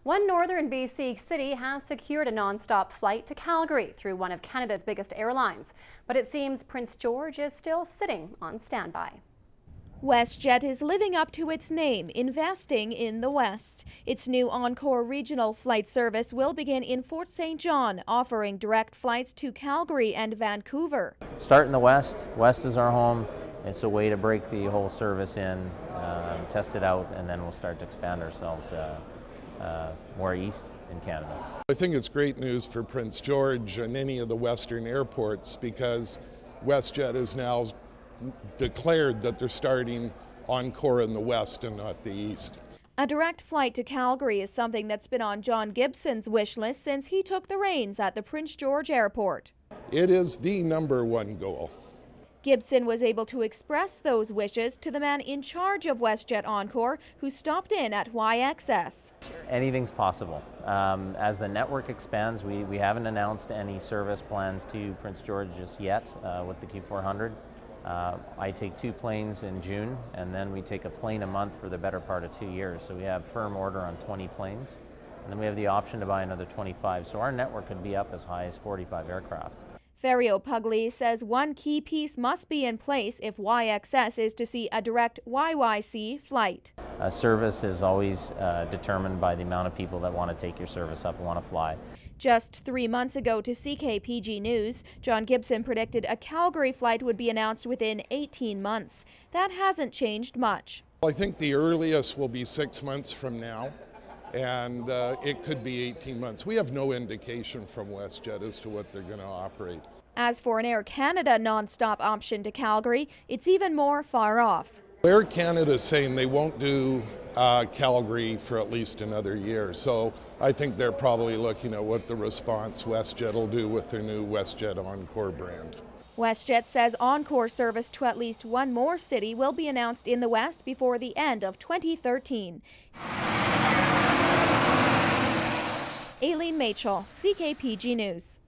One northern BC city has secured a non-stop flight to Calgary through one of Canada's biggest airlines. But it seems Prince George is still sitting on standby. Westjet is living up to its name, investing in the West. Its new Encore regional flight service will begin in Fort St. John, offering direct flights to Calgary and Vancouver. Start in the West. West is our home. It's a way to break the whole service in, test it out, and then we'll start to expand ourselves more east in Canada. I think it's great news for Prince George and any of the Western airports because Westjet is now declared that they're starting Encore in the West and not the East. A direct flight to Calgary is something that's been on John Gibson's wish list since he took the reins at the Prince George Airport. It is the #1 goal. Gibson was able to express those wishes to the man in charge of Westjet Encore, who stopped in at YXS. Anything's possible. As the network expands, we haven't announced any service plans to Prince George just yet with the Q400. I take 2 planes in June, and then we take a plane a month for the better part of 2 years. So we have firm order on 20 planes, and then we have the option to buy another 25. So our network could be up as high as 45 aircraft. Ferio Pugli says one key piece must be in place if YXS is to see a direct YYC flight. Service is always determined by the amount of people that want to take your service up and want to fly. Just 3 months ago to CKPG News, John Gibson predicted a Calgary flight would be announced within 18 months. That hasn't changed much. I think the earliest will be 6 months from now, and it could be 18 months. We have no indication from Westjet as to what they're going to operate. As for an Air Canada non-stop option to Calgary, it's even more far off. Air Canada is saying they won't do Calgary for at least another year, so I think they're probably looking at what the response Westjet will do with their new Westjet Encore brand. Westjet says Encore service to at least one more city will be announced in the West before the end of 2013. Aileen Machel, CKPG News.